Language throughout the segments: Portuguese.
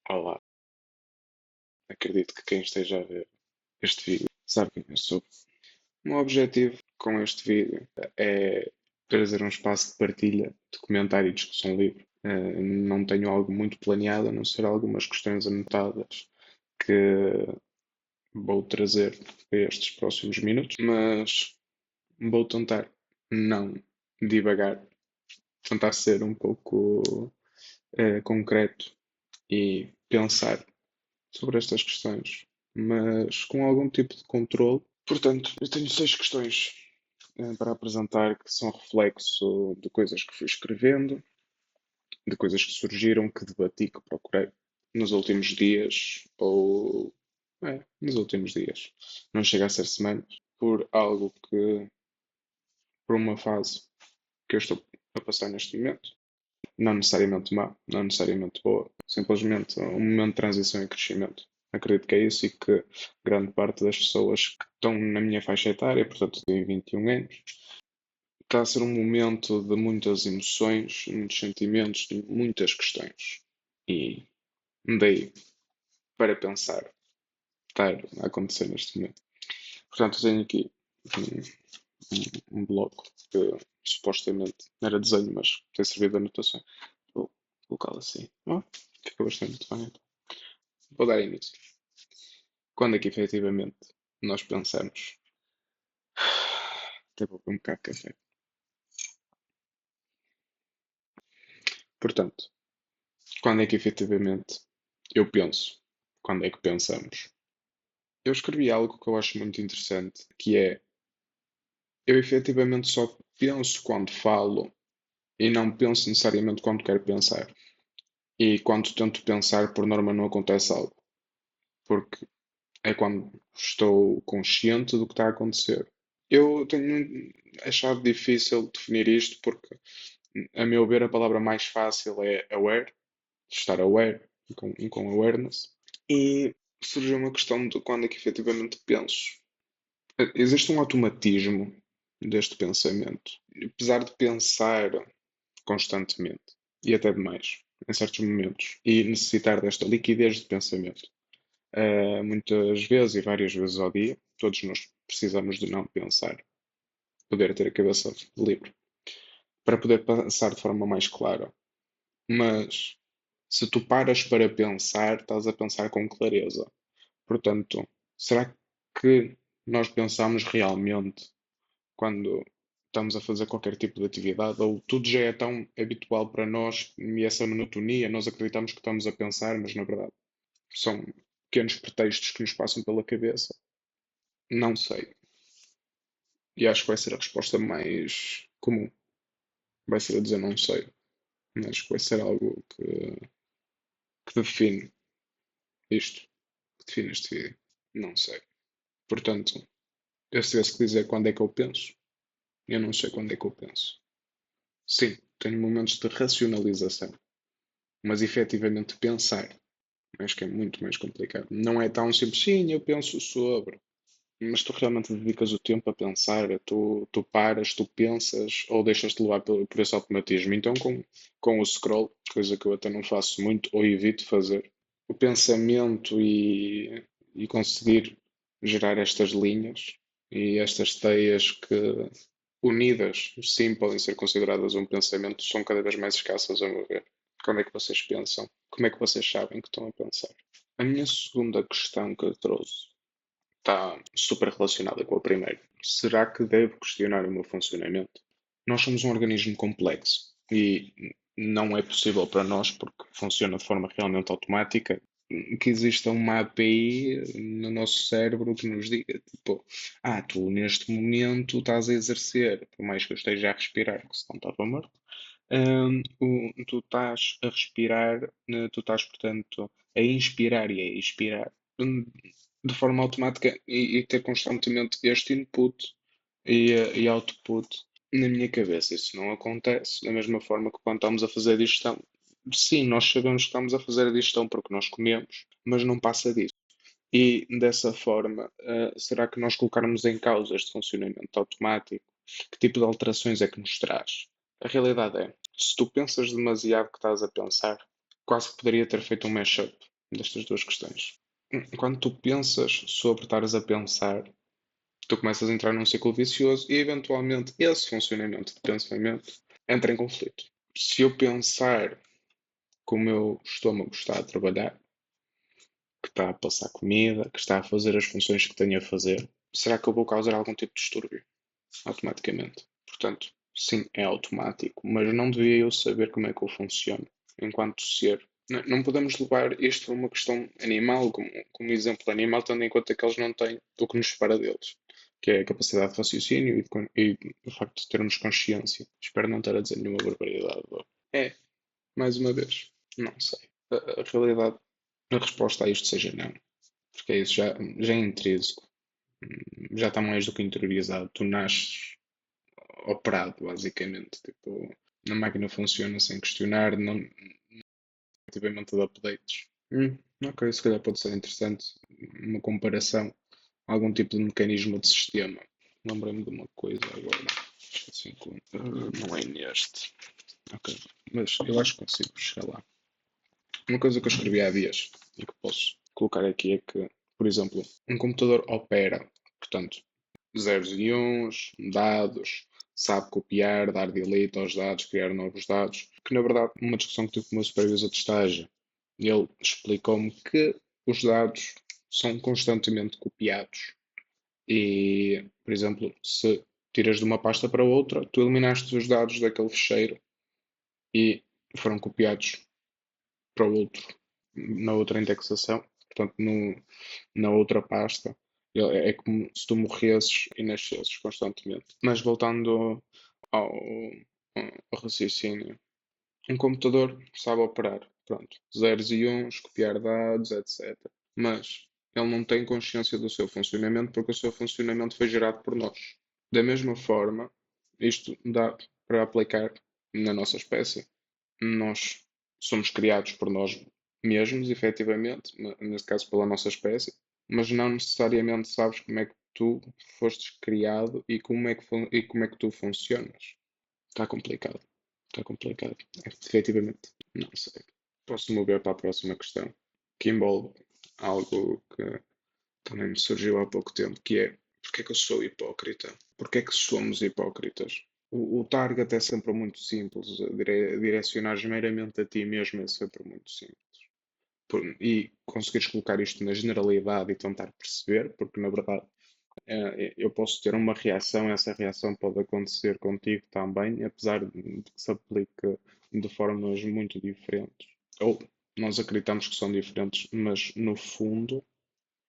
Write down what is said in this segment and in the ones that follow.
Olá, acredito que quem esteja a ver este vídeo sabe quem eu sou. O meu objetivo com este vídeo é trazer um espaço de partilha, de comentário e discussão livre. Não tenho algo muito planeado, a não ser algumas questões anotadas que vou trazer para estes próximos minutos, mas vou tentar não divagar, tentar ser um pouco concreto e pensar sobre estas questões, mas com algum tipo de controle. Portanto, eu tenho 6 questões para apresentar que são reflexo de coisas que fui escrevendo, de coisas que surgiram, que debati, que procurei nos últimos dias, ou nos últimos dias. Não chega a ser semanas, por algo que, por uma fase que eu estou a passar neste momento. Não necessariamente má, não necessariamente boa, simplesmente um momento de transição e crescimento. Acredito que é isso e que grande parte das pessoas que estão na minha faixa etária, portanto tenho 21 anos, está a ser um momento de muitas emoções, muitos sentimentos, de muitas questões. E daí para pensar estar a acontecer neste momento. Portanto, eu tenho aqui um bloco que supostamente era desenho, mas tem servido de anotação. Vou colocá-lo assim. Fica bastante bem. Então. Vou dar início. Quando é que efetivamente nós pensamos. Até vou beber um bocado de café. Portanto, quando é que efetivamente eu penso? Quando é que pensamos? Eu escrevi algo que eu acho muito interessante, que é eu efetivamente só penso quando falo e não penso necessariamente quando quero pensar. E quando tento pensar, por norma, não acontece algo. Porque é quando estou consciente do que está a acontecer. Eu tenho achado difícil definir isto porque, a meu ver, a palavra mais fácil é aware, estar aware, com awareness. E surgiu uma questão de quando é que efetivamente penso. Existe um automatismo deste pensamento. Apesar de pensar constantemente, e até demais, em certos momentos, e necessitar desta liquidez de pensamento. Muitas vezes e várias vezes ao dia, todos nós precisamos de não pensar, poder ter a cabeça livre, para poder pensar de forma mais clara. Mas se tu paras para pensar, estás a pensar com clareza. Portanto, será que nós pensamos realmente quando estamos a fazer qualquer tipo de atividade, ou tudo já é tão habitual para nós e essa monotonia, nós acreditamos que estamos a pensar, mas na verdade são pequenos pretextos que nos passam pela cabeça? Não sei. E acho que vai ser a resposta mais comum. Vai ser a dizer não sei. Acho que vai ser algo que define isto, que define este vídeo. Não sei. Portanto, eu se tivesse que dizer quando é que eu penso, eu não sei quando é que eu penso. Sim, tenho momentos de racionalização, mas efetivamente pensar, acho que é muito mais complicado. Não é tão simples, sim, eu penso sobre, mas tu realmente dedicas o tempo a pensar, tu paras, tu pensas ou deixas-te levar por esse automatismo. Então, com o scroll, coisa que eu até não faço muito ou evito fazer, o pensamento e conseguir gerar estas linhas e estas teias que, unidas, sim, podem ser consideradas um pensamento, são cada vez mais escassas, a meu ver. Quando é que vocês pensam? Como é que vocês sabem que estão a pensar? A minha segunda questão que eu trouxe está super relacionada com a primeira. Será que devo questionar o meu funcionamento? Nós somos um organismo complexo e não é possível para nós, porque funciona de forma realmente automática, que exista uma API no nosso cérebro que nos diga, tipo, tu neste momento estás a exercer, por mais que eu esteja a respirar, que senão estava morto, tu estás a respirar, tu estás, portanto, a inspirar e a expirar de forma automática e ter constantemente este input e output na minha cabeça. Isso não acontece da mesma forma que quando estamos a fazer a digestão. Sim, nós sabemos que estamos a fazer a digestão porque nós comemos, mas não passa disso. E dessa forma, será que nós colocarmos em causa este funcionamento automático? Que tipo de alterações é que nos traz? A realidade é, se tu pensas demasiado que estás a pensar, quase que poderia ter feito um mashup destas duas questões. Quando tu pensas sobre estares a pensar, tu começas a entrar num ciclo vicioso e, eventualmente, esse funcionamento de pensamento entra em conflito. Se eu pensar que o meu estômago está a trabalhar, que está a passar comida, que está a fazer as funções que tenho a fazer, será que eu vou causar algum tipo de distúrbio? Automaticamente. Portanto, sim, é automático, mas não devia eu saber como é que eu funciono enquanto ser. Não podemos levar isto a uma questão animal, como exemplo animal, tendo em conta que eles não têm o que nos separa deles, que é a capacidade de raciocínio e o facto de termos consciência. Espero não estar a dizer nenhuma barbaridade. É, mais uma vez, não sei. A realidade, a resposta a isto seja não, porque é isso já é intrínseco, já está mais do que interiorizado. Tu nasces operado, basicamente. Tipo, a máquina funciona sem questionar, não ativamente de updates. Ok, se calhar pode ser interessante uma comparação, algum tipo de mecanismo de sistema. Lembrei-me de uma coisa agora. Esqueci não é neste. Ok, mas eu acho que consigo chegar lá. Uma coisa que eu escrevi há dias e que posso colocar aqui é que, por exemplo, um computador opera, portanto, zeros e uns, dados, sabe copiar, dar delete aos dados, criar novos dados. Que na verdade, uma discussão que tive com o meu supervisor de estágio, ele explicou-me que os dados são constantemente copiados. E, por exemplo, se tiras de uma pasta para outra, tu eliminaste os dados daquele fecheiro e foram copiados para o outro, na outra indexação, portanto, na outra pasta. É como se tu morresses e nascesses constantemente. Mas voltando ao, ao raciocínio, um computador sabe operar, pronto, zeros e uns, copiar dados, etc. Mas ele não tem consciência do seu funcionamento porque o seu funcionamento foi gerado por nós. Da mesma forma, isto dá para aplicar na nossa espécie. Nós somos criados por nós mesmos, efetivamente, neste caso pela nossa espécie, mas não necessariamente sabes como é que tu fostes criado e como é que tu funcionas. Está complicado. Está complicado. Efetivamente, não sei. Posso mover para a próxima questão, que envolve algo que também me surgiu há pouco tempo, que é porque é que eu sou hipócrita? Porque é que somos hipócritas? O target é sempre muito simples, direcionar meramente a ti mesmo é sempre muito simples. E conseguires colocar isto na generalidade e tentar perceber, porque na verdade eu posso ter uma reação, essa reação pode acontecer contigo também, apesar de que se aplique de formas muito diferentes. Ou nós acreditamos que são diferentes, mas no fundo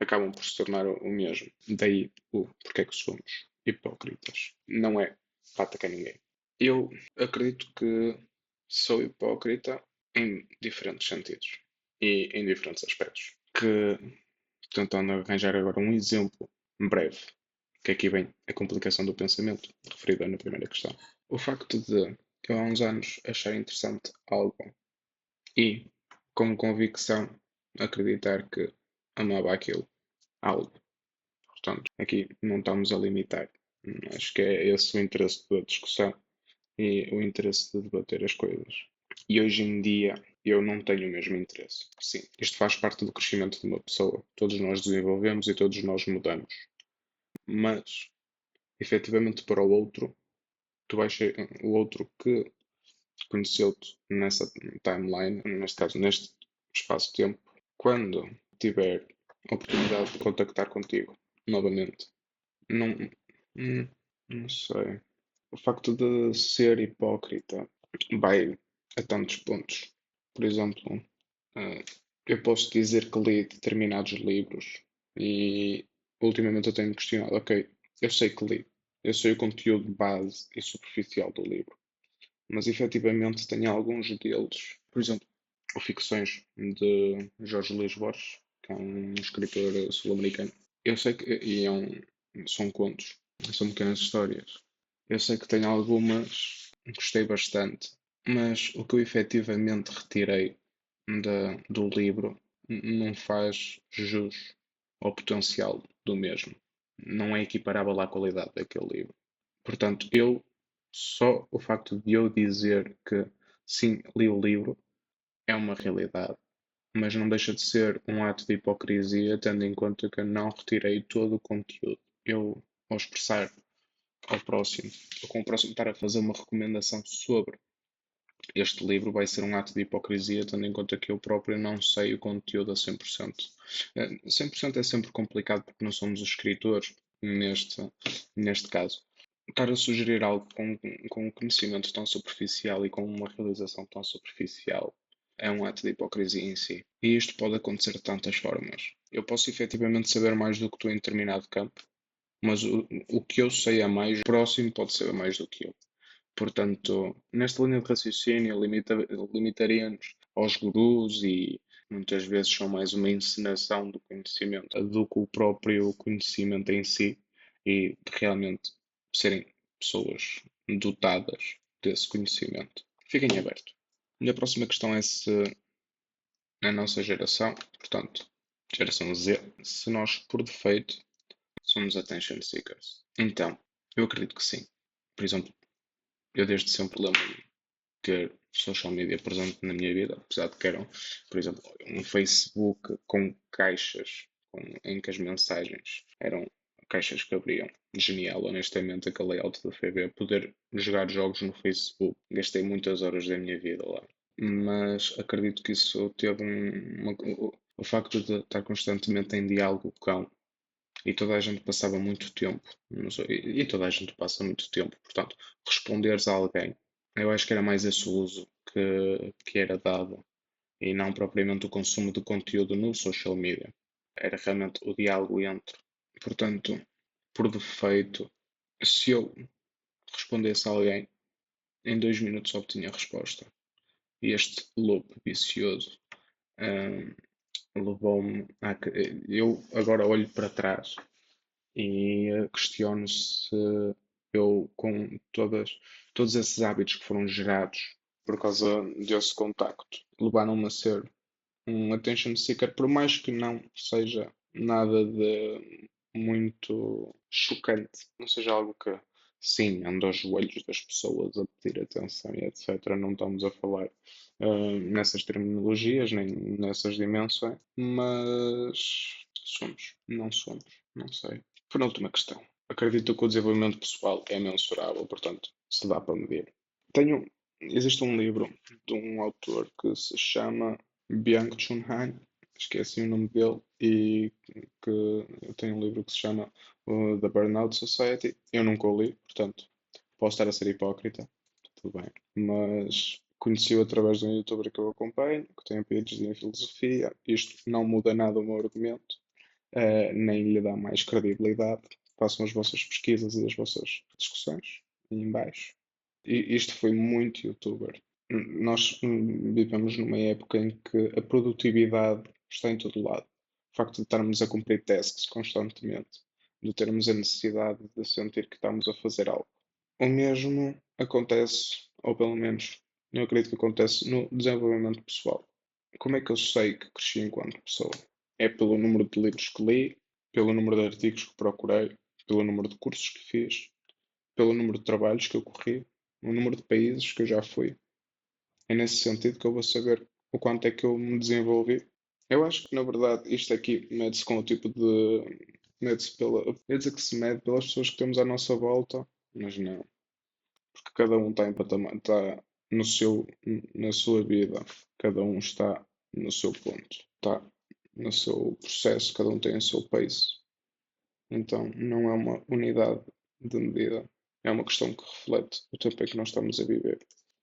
acabam por se tornar o mesmo. Daí o porque é que somos hipócritas. Não é para atacar ninguém. Eu acredito que sou hipócrita em diferentes sentidos e em diferentes aspectos. Que, tentando arranjar agora um exemplo breve, que aqui vem a complicação do pensamento, referida na primeira questão. O facto de eu há uns anos achar interessante algo e, com convicção, acreditar que amava aquilo, algo. Portanto, aqui não estamos a limitar. Acho que é esse o interesse da discussão e o interesse de debater as coisas. E hoje em dia eu não tenho o mesmo interesse. Sim, isto faz parte do crescimento de uma pessoa. Todos nós desenvolvemos e todos nós mudamos. Mas, efetivamente, para o outro, tu vais ser o outro que conheceu-te nessa timeline, neste caso, neste espaço-tempo, quando tiver a oportunidade de contactar contigo novamente. Não, não sei. O facto de ser hipócrita vai a tantos pontos. Por exemplo, eh, eu posso dizer que li determinados livros e ultimamente eu tenho questionado, ok, eu sei que li, eu sei o conteúdo base e superficial do livro, mas efetivamente tenho alguns deles, por exemplo, o Ficções de Jorge Luís Borges, que é um escritor sul-americano. Eu sei que são contos, são pequenas histórias. Eu sei que tenho algumas, gostei bastante, mas o que eu efetivamente retirei do livro não faz jus ao potencial do mesmo. Não é equiparável à qualidade daquele livro. Portanto, só o facto de eu dizer que sim, li o livro é uma realidade. mas não deixa de ser um ato de hipocrisia, tendo em conta que eu não retirei todo o conteúdo. Eu, ao expressar ao próximo, ou com o próximo estar a fazer uma recomendação sobre este livro, vai ser um ato de hipocrisia, tendo em conta que eu próprio não sei o conteúdo a 100%. 100% é sempre complicado porque não somos os escritores neste caso. Estar a sugerir algo com um conhecimento tão superficial e com uma realização tão superficial é um ato de hipocrisia em si. E isto pode acontecer de tantas formas. Eu posso efetivamente saber mais do que tu em determinado campo, mas o que eu sei a mais, o próximo pode saber mais do que eu. Portanto, nesta linha de raciocínio, limitaria-nos aos gurus e muitas vezes são mais uma encenação do conhecimento do que o próprio conhecimento em si e de realmente serem pessoas dotadas desse conhecimento. Fiquem abertos. E a próxima questão é se na nossa geração, portanto, geração Z, se nós por defeito somos attention seekers. Então, eu acredito que sim. Por exemplo, eu desde sempre lembro-me ter social media presente na minha vida, apesar de que eram, por exemplo, um Facebook com caixas em que as mensagens eram caixas que abriam. Genial, honestamente, aquele layout da FB, poder jogar jogos no Facebook. Gastei muitas horas da minha vida lá. Mas acredito que isso teve o facto de estar constantemente em diálogo com e toda a gente passava muito tempo, e toda a gente passa muito tempo, portanto, responderes a alguém, eu acho que era mais esse uso que era dado e não propriamente o consumo de conteúdo no social media. Era realmente o diálogo entre. Portanto, por defeito, se eu respondesse a alguém, em 2 minutos obtinha a resposta. E este loop vicioso hum, levou-me a. Eu agora olho para trás e questiono se eu, com todos esses hábitos que foram gerados por causa desse contacto, levaram-me a ser um attention seeker, por mais que não seja nada de muito chocante, não seja algo que, sim, anda aos joelhos das pessoas a pedir atenção e etc. Não estamos a falar nessas terminologias, nem nessas dimensões, mas somos, não somos, não sei. Penúltima questão. Acredito que o desenvolvimento pessoal é mensurável, portanto, se dá para medir. Existe um livro de um autor que se chama Byung-Chun Han, esqueci o nome dele, e que eu tenho um livro que se chama The Burnout Society. Eu nunca o li, portanto, posso estar a ser hipócrita, tudo bem, mas conheci-o através de um youtuber que eu acompanho, que tem PhD em filosofia. Isto não muda nada o meu argumento, nem lhe dá mais credibilidade. Façam as vossas pesquisas e as vossas discussões aí em baixo. E isto foi muito youtuber. Nós vivemos numa época em que a produtividade está em todo lado. O facto de estarmos a cumprir tasks constantemente, de termos a necessidade de sentir que estamos a fazer algo. O mesmo acontece, ou pelo menos eu acredito que acontece no desenvolvimento pessoal. Como é que eu sei que cresci enquanto pessoa? É pelo número de livros que li, pelo número de artigos que procurei, pelo número de cursos que fiz, pelo número de trabalhos que eu corri, o número de países que eu já fui. É nesse sentido que eu vou saber o quanto é que eu me desenvolvi. Eu acho que, na verdade, isto aqui mede-se com o tipo de. Mede-se pela. Eu ia dizer que se mede pelas pessoas que temos à nossa volta, mas não. Porque cada um está em patamar, está no seu, na sua vida, cada um está no seu ponto, está no seu processo, cada um tem o seu pace. Então não é uma unidade de medida, é uma questão que reflete o tempo em que nós estamos a viver.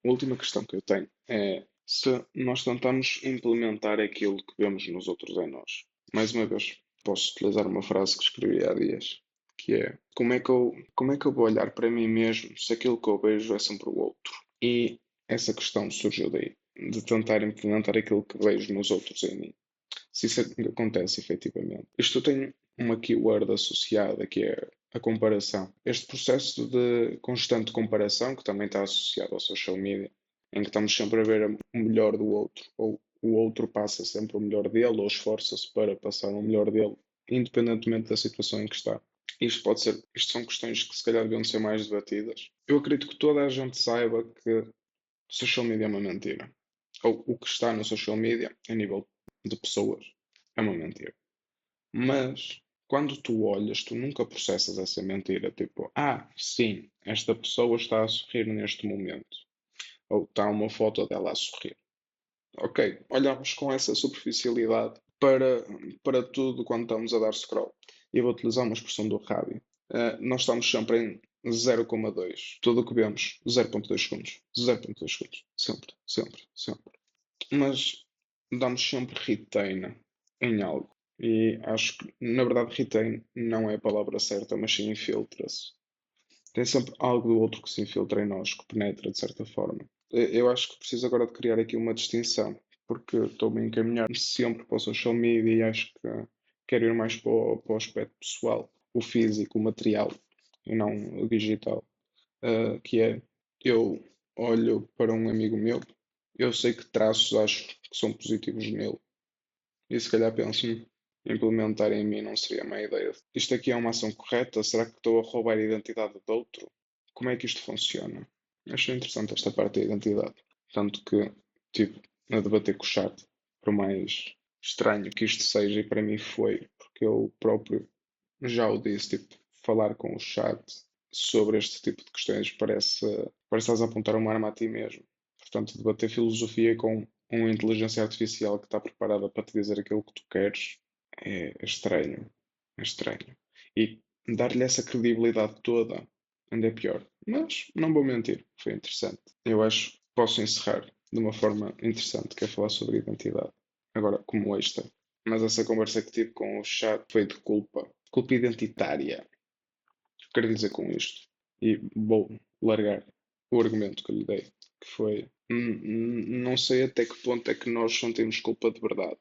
A última questão que eu tenho é se nós tentamos implementar aquilo que vemos nos outros em nós. Mais uma vez, posso utilizar uma frase que escrevi há dias, que é como é que eu vou olhar para mim mesmo se aquilo que eu vejo é sempre o outro? E essa questão surgiu daí, de tentar implementar aquilo que vejo nos outros em mim. Se isso acontece efetivamente. Isto tem uma keyword associada que é a comparação. Este processo de constante comparação, que também está associado ao social media, em que estamos sempre a ver o melhor do outro, ou o outro passa sempre o melhor dele, ou esforça-se para passar o melhor dele, independentemente da situação em que está. Isto são questões que se calhar deviam ser mais debatidas. Eu acredito que toda a gente saiba que social media é uma mentira. Ou o que está no social media, a nível de pessoas é uma mentira. Mas quando tu olhas, tu nunca processas essa mentira. Tipo, sim, esta pessoa está a sorrir neste momento. Ou está uma foto dela a sorrir. Ok, olhamos com essa superficialidade para tudo quando estamos a dar scroll. E eu vou utilizar uma expressão do Rabi. Nós estamos sempre em 0,2. Tudo o que vemos, 0,2 segundos. 0,2 segundos. Sempre, sempre, sempre. Mas damos sempre retain em algo. E acho que, na verdade, retain não é a palavra certa, mas sim infiltra-se. Tem sempre algo do outro que se infiltra em nós, que penetra de certa forma. Eu acho que preciso agora de criar aqui uma distinção, porque estou-me a encaminhar sempre para o social media e acho que quero ir mais para o aspecto pessoal, o físico, o material, e não o digital. Que é, eu olho para um amigo meu, eu sei que traços acho que são positivos nele, e se calhar penso, implementar em mim não seria má ideia. Isto aqui é uma ação correta? Será que estou a roubar a identidade de outro? Como é que isto funciona? Achei interessante esta parte da identidade. Tanto que tive a debater com o chat, por mais estranho que isto seja, e para mim foi, porque eu próprio já o disse, tipo, falar com o chat sobre este tipo de questões parece estás a apontar uma arma a ti mesmo. Portanto, debater filosofia com uma inteligência artificial que está preparada para te dizer aquilo que tu queres é estranho. É estranho. E dar-lhe essa credibilidade toda ainda é pior. Mas não vou mentir, foi interessante. Eu acho que posso encerrar de uma forma interessante, que é falar sobre identidade. Agora, como extra. Mas essa conversa que tive com o chat foi de culpa. Culpa identitária. O que quero dizer com isto? E vou largar o argumento que lhe dei, que foi: não sei até que ponto é que nós sentimos culpa de verdade.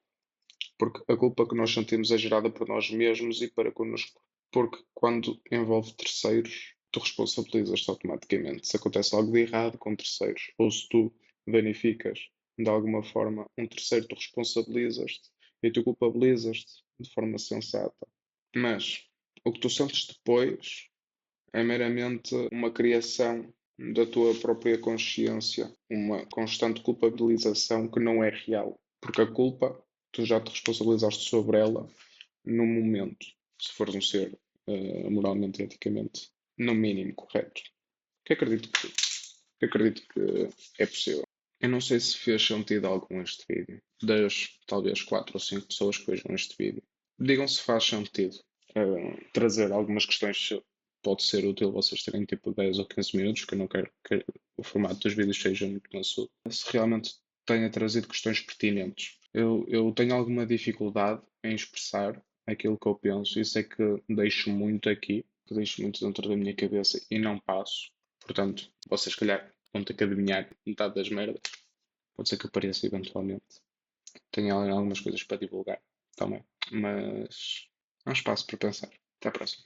Porque a culpa que nós sentimos é gerada por nós mesmos e para connosco. Porque quando envolve terceiros, tu responsabilizas-te automaticamente. Se acontece algo de errado com terceiros, ou se tu danificas de alguma forma um terceiro, tu responsabilizas-te e tu culpabilizas-te de forma sensata. Mas o que tu sentes depois é meramente uma criação da tua própria consciência, uma constante culpabilização que não é real. Porque a culpa, tu já te responsabilizaste sobre ela no momento, se fores um ser moralmente e eticamente, no mínimo correto. Que acredito que é possível. Eu não sei se fez sentido algum este vídeo. Das talvez 4 ou 5 pessoas que vejam este vídeo. Digam se faz sentido trazer algumas questões. Pode ser útil vocês terem tipo 10 ou 15 minutos, que eu não quero que o formato dos vídeos seja muito maçudo. Se realmente tenha trazido questões pertinentes. Eu tenho alguma dificuldade em expressar aquilo que eu penso e sei que deixo muito aqui, que deixo muito dentro da minha cabeça e não passo. Portanto, vocês, se calhar, vão ter que adivinhar metade das merdas. Pode ser que apareça eventualmente. Tenho algumas coisas para divulgar também. Mas é um espaço para pensar. Até à próxima.